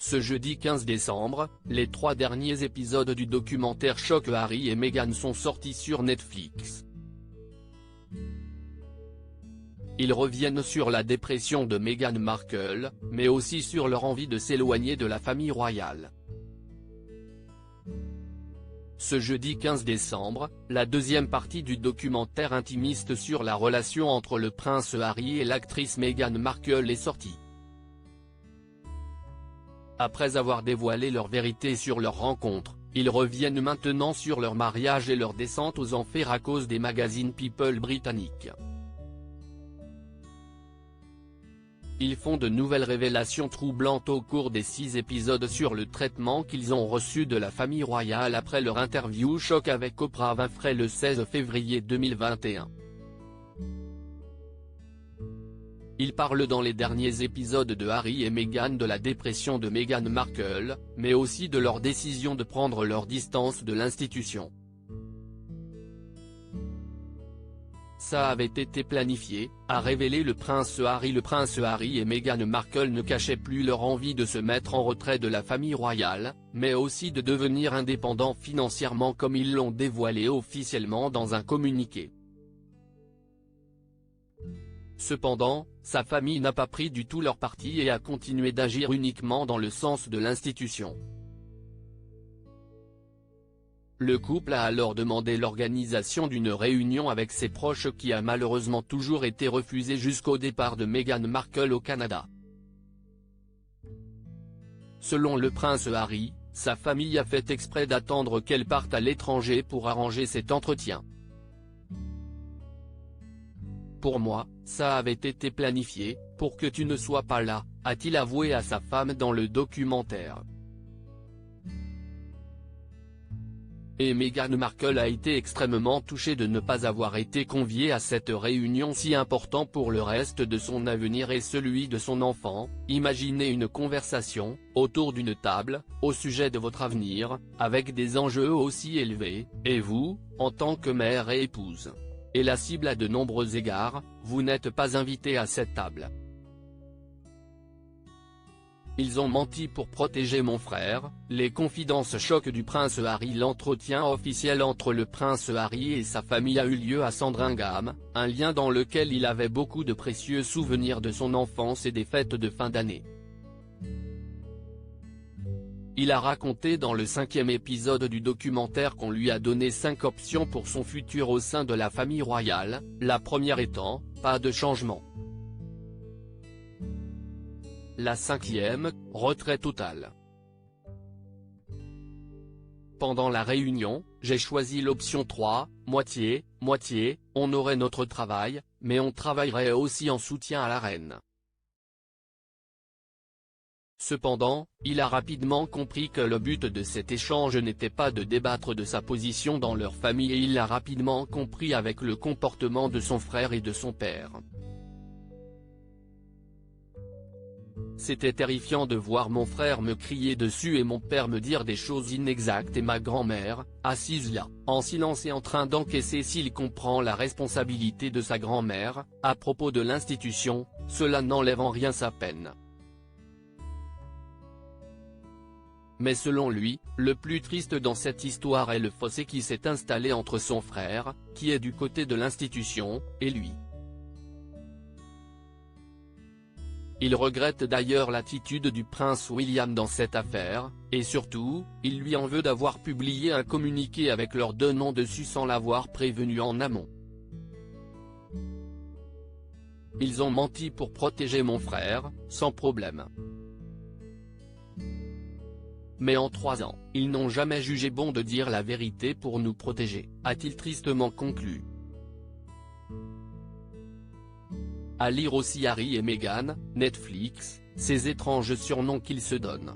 Ce jeudi 15 décembre, les 3 derniers épisodes du documentaire Choc Harry et Meghan sont sortis sur Netflix. Ils reviennent sur la dépression de Meghan Markle, mais aussi sur leur envie de s'éloigner de la famille royale. Ce jeudi 15 décembre, la deuxième partie du documentaire intimiste sur la relation entre le prince Harry et l'actrice Meghan Markle est sortie. Après avoir dévoilé leur vérité sur leur rencontre, ils reviennent maintenant sur leur mariage et leur descente aux enfers à cause des magazines People britanniques. Ils font de nouvelles révélations troublantes au cours des 6 épisodes sur le traitement qu'ils ont reçu de la famille royale après leur interview choc avec Oprah Winfrey le 16 février 2021. Ils parlent dans les derniers épisodes de Harry et Meghan de la dépression de Meghan Markle, mais aussi de leur décision de prendre leur distance de l'institution. Ça avait été planifié, a révélé le prince Harry. Le prince Harry et Meghan Markle ne cachaient plus leur envie de se mettre en retrait de la famille royale, mais aussi de devenir indépendants financièrement comme ils l'ont dévoilé officiellement dans un communiqué. Cependant, sa famille n'a pas pris du tout leur parti et a continué d'agir uniquement dans le sens de l'institution. Le couple a alors demandé l'organisation d'une réunion avec ses proches qui a malheureusement toujours été refusée jusqu'au départ de Meghan Markle au Canada. Selon le prince Harry, sa famille a fait exprès d'attendre qu'elle parte à l'étranger pour arranger cet entretien. Pour moi, ça avait été planifié, pour que tu ne sois pas là, a-t-il avoué à sa femme dans le documentaire. Et Meghan Markle a été extrêmement touchée de ne pas avoir été conviée à cette réunion si importante pour le reste de son avenir et celui de son enfant. Imaginez une conversation, autour d'une table, au sujet de votre avenir, avec des enjeux aussi élevés, et vous, en tant que mère et épouse. Et la cible à de nombreux égards, vous n'êtes pas invité à cette table. Ils ont menti pour protéger mon frère. Les confidences choc du prince Harry. L'entretien officiel entre le prince Harry et sa famille a eu lieu à Sandringham, un lien dans lequel il avait beaucoup de précieux souvenirs de son enfance et des fêtes de fin d'année. Il a raconté dans le 5e épisode du documentaire qu'on lui a donné 5 options pour son futur au sein de la famille royale, la première étant, pas de changement. La 5e, retrait total. Pendant la réunion, j'ai choisi l'option 3, moitié, moitié, on aurait notre travail, mais on travaillerait aussi en soutien à la reine. Cependant, il a rapidement compris que le but de cet échange n'était pas de débattre de sa position dans leur famille et il l'a rapidement compris avec le comportement de son frère et de son père. C'était terrifiant de voir mon frère me crier dessus et mon père me dire des choses inexactes et ma grand-mère, assise là, en silence et en train d'encaisser s'il comprend la responsabilité de sa grand-mère, à propos de l'institution, cela n'enlève en rien sa peine. Mais selon lui, le plus triste dans cette histoire est le fossé qui s'est installé entre son frère, qui est du côté de l'institution, et lui. Il regrette d'ailleurs l'attitude du prince William dans cette affaire, et surtout, il lui en veut d'avoir publié un communiqué avec leurs 2 noms dessus sans l'avoir prévenu en amont. Ils ont menti pour protéger mon frère, sans problème. Mais en 3 ans, ils n'ont jamais jugé bon de dire la vérité pour nous protéger, a-t-il tristement conclu. À lire aussi Harry et Meghan, Netflix, ces étranges surnoms qu'ils se donnent.